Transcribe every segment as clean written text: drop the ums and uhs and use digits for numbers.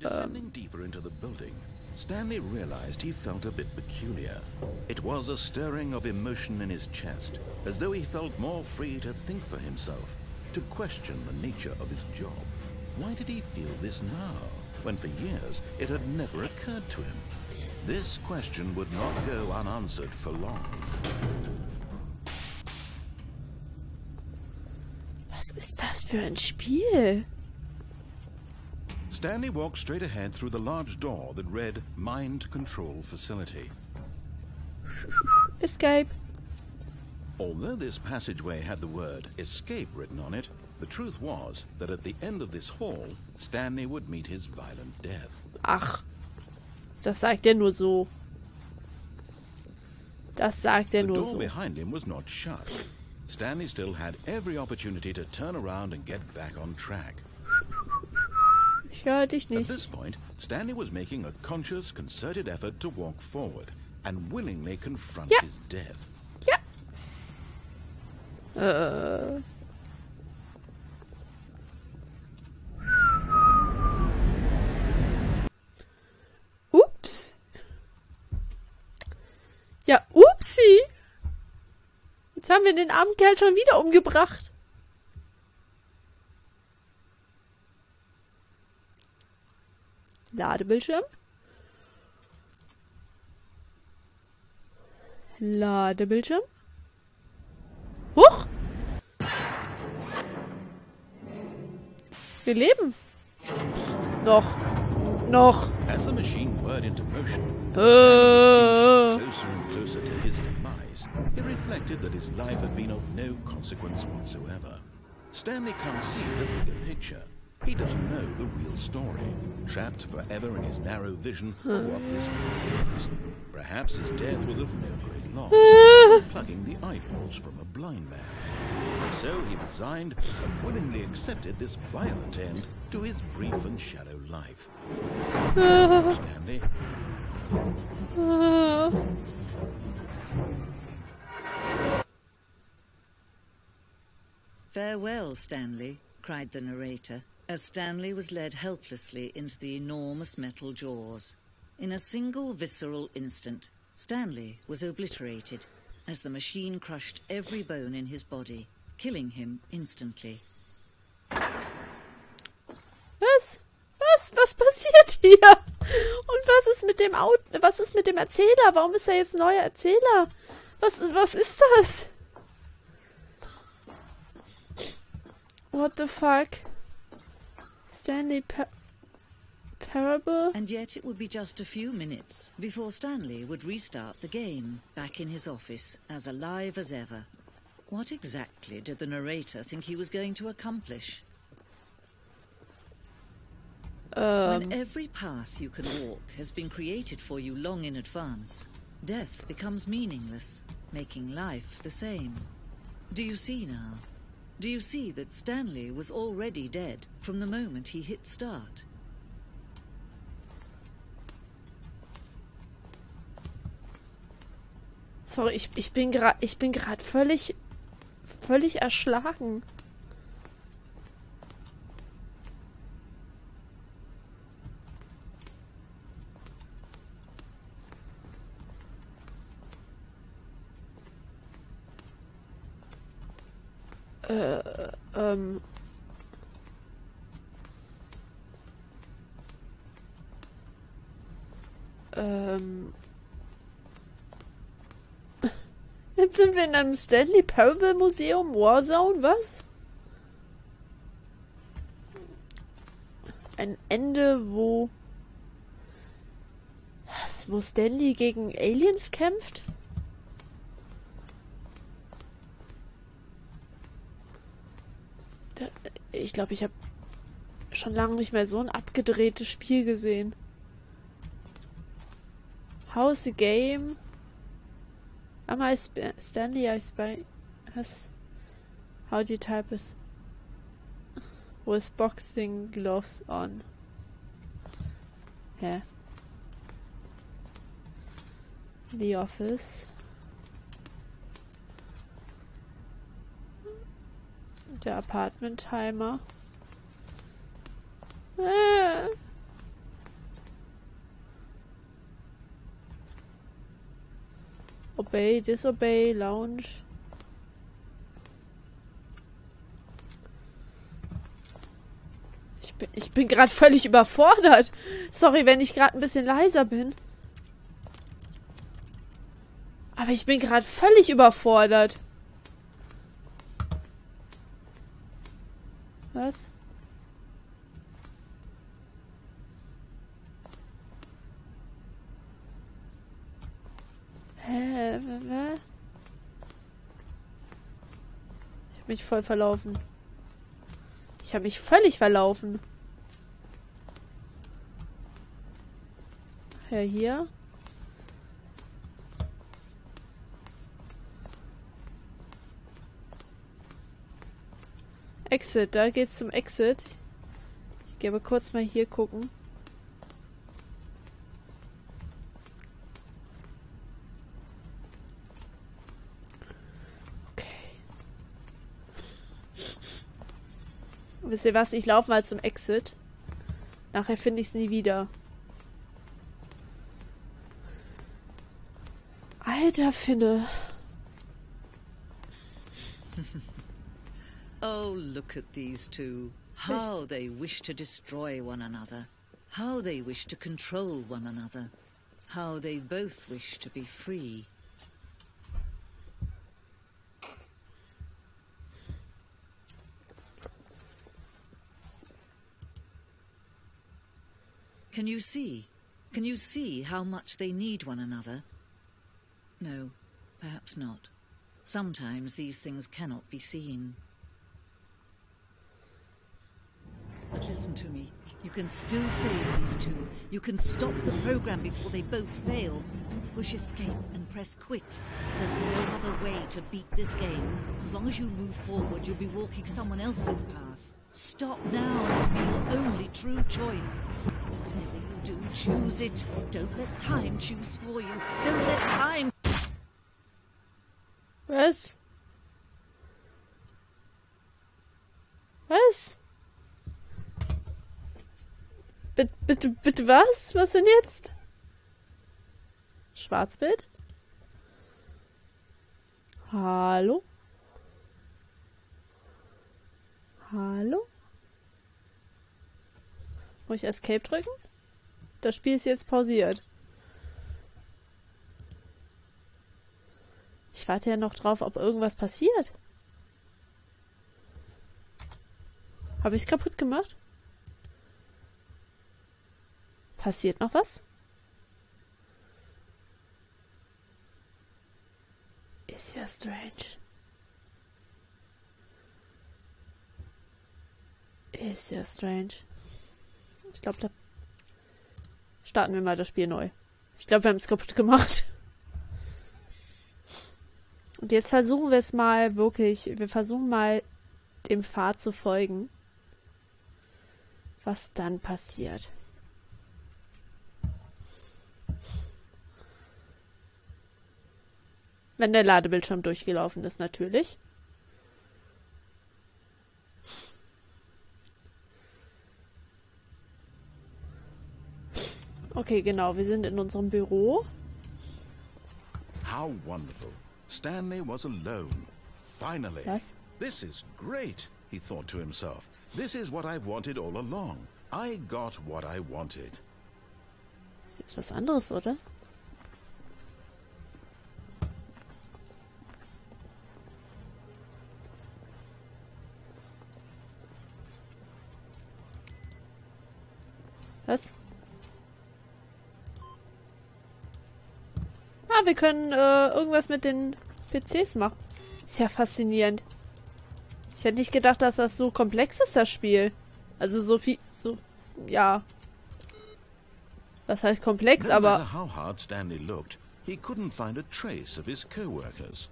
Descending deeper into the building, Stanley realized he felt a bit peculiar. It was a stirring of emotion in his chest, as though he felt more free to think for himself, to question the nature of his job. Why did he feel this now, when for years it had never occurred to him? This question would not go unanswered for long. Was ist das für ein Spiel? Stanley walked straight ahead through the large door that read Mind Control Facility. Escape. Although this passageway had the word escape written on it, the truth was that at the end of this hall, Stanley would meet his violent death. Ach, das sagt er nur so. Das sagt er nur so. The door behind him was not shut. Stanley still had every opportunity to turn around and get back on track. Ich höre dich nicht. At this point, Stanley was making a conscious, concerted effort to walk forward and willingly confront his death. Ja. Ups. Ja, upsi. Jetzt haben wir den armen Kerl schon wieder umgebracht. Ladebildschirm. Ladebildschirm. Huch! Wir leben. Noch. As the machine whirred into motion, and Stanley was inched closer and closer to his demise, he reflected that his life had been of no consequence whatsoever. Stanley can't see the bigger picture. He doesn't know the real story, trapped forever in his narrow vision of what this world is. Perhaps his death was of no great loss, plucking the eyeballs from a blind man. So he resigned and willingly accepted this violent end to his brief and shallow life. Stanley. Farewell, Stanley, cried the narrator, as Stanley was led helplessly into the enormous metal jaws. In a single visceral instant, Stanley was obliterated as the machine crushed every bone in his body, killing him instantly. Was passiert hier? Und was ist mit dem Erzähler? Warum ist er jetzt ein neuer Erzähler? Was ist das? What the fuck? Stanley Parable? And yet it would be just a few minutes before Stanley would restart the game, back in his office, as alive as ever. What exactly did the narrator think he was going to accomplish? When every path you can walk has been created for you long in advance, death becomes meaningless, making life the same. Do you see now? Do you see that Stanley was already dead from the moment he hit start? Sorry, ich bin gerade völlig erschlagen. Jetzt sind wir in einem Stanley Parable Museum, Warzone, was? Ein Ende, wo Stanley gegen Aliens kämpft? Ich glaube, ich habe schon lange nicht mehr so ein abgedrehtes Spiel gesehen. How's the game? Stanley, I spy. How do you type this? With boxing gloves on. Hä? The Office. Der Apartment-Timer. Obey, Disobey, Lounge. Ich bin gerade völlig überfordert. Sorry, wenn ich gerade ein bisschen leiser bin. Aber ich bin gerade völlig überfordert. Was? Hä? Ich habe mich voll verlaufen. Ich habe mich völlig verlaufen. Ja, hier. Exit, da geht's zum Exit. Ich gehe aber kurz mal hier gucken. Okay. Wisst ihr was? Ich laufe mal zum Exit. Nachher finde ich es nie wieder. Alter Finne. Oh, look at these two. How they wish to destroy one another. How they wish to control one another. How they both wish to be free. Can you see? Can you see how much they need one another? No, perhaps not. Sometimes these things cannot be seen. But listen to me. You can still save these two. You can stop the program before they both fail. Push escape and press quit. There's no other way to beat this game. As long as you move forward, you'll be walking someone else's path. Stop now and be your only true choice. Whatever you do, choose it. Don't let time choose for you. Don't let time... Was? Was? Bitte was? Was denn jetzt? Schwarzbild? Hallo? Hallo? Muss ich Escape drücken? Das Spiel ist jetzt pausiert. Ich warte ja noch drauf, ob irgendwas passiert. Habe ich es kaputt gemacht? Passiert noch was? Ist ja strange. Ist ja strange. Ich glaube, da starten wir mal das Spiel neu. Ich glaube, wir haben es kaputt gemacht. Und jetzt versuchen wir es mal wirklich, wir versuchen mal dem Pfad zu folgen. Was dann passiert. Wenn der Ladebildschirm durchgelaufen ist, natürlich. Okay, genau, wir sind in unserem Büro. How wonderful. Stanley was alone. Finally. Was? This is great, he thought to himself. This is what I've wanted all along. I got what I wanted. Ist jetzt was anderes, oder? Was? Ah, wir können irgendwas mit den PCs machen. Ist ja faszinierend. Ich hätte nicht gedacht, dass das so komplex ist, das Spiel. Also so viel, so, ja. Was heißt komplex, No aber... matter how hard Stanley looked, he couldn't find a trace of his co-workers.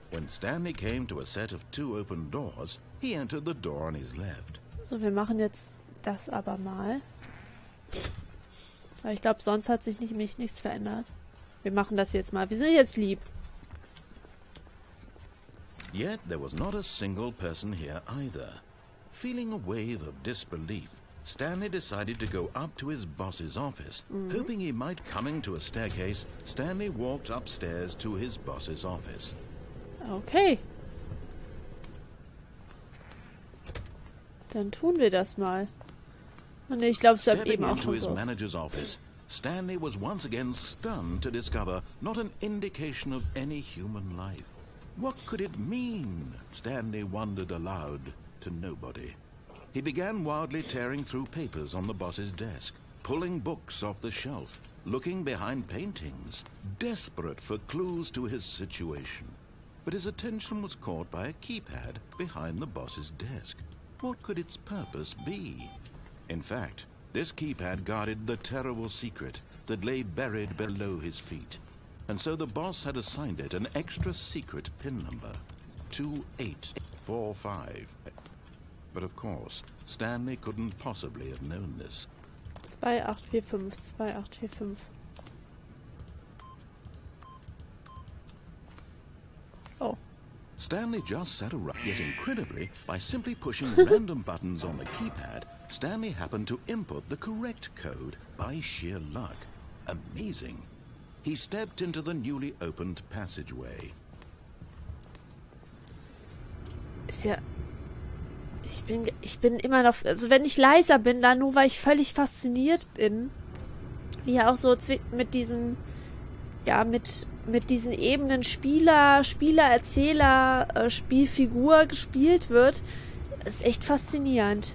When Stanley came to a set of 2 open doors, he entered the door on his left. So, wir machen jetzt das aber mal. Weil ich glaube, sonst hat sich nichts verändert. Wir machen das jetzt mal. Wir sind jetzt lieb. Yet there was not a single person here either. Feeling a wave of disbelief, Stanley decided to go up to his boss's office. Hoping he might come to a staircase, Stanley walked upstairs to his boss's office. Okay. Dann tun wir das mal. Und ich glaube, es hat eben auch schon so. Manager's office, Stanley was once again stunned to discover not an indication of any human life. What could it mean? Stanley wondered aloud to nobody. He began wildly tearing through papers on the boss's desk, pulling books off the shelf, looking behind paintings, desperate for clues to his situation. But his attention was caught by a keypad behind the boss's desk. What could its purpose be? In fact, this keypad guarded the terrible secret that lay buried below his feet. And so the boss had assigned it an extra secret PIN number, 2845. But of course, Stanley couldn't possibly have known this. 2845, 2845. Oh. Stanley just sat around, yet incredibly, by simply pushing random buttons on the keypad, Stanley happened to input the correct code by sheer luck. Amazing. He stepped into the newly opened passageway. Ist ja... Ich bin immer noch... Also wenn ich leiser bin, dann nur, weil ich völlig fasziniert bin. Wie er auch so mit diesen... Ja, mit diesen Ebenen Spieler, Erzähler, Spielfigur gespielt wird. Ist echt faszinierend.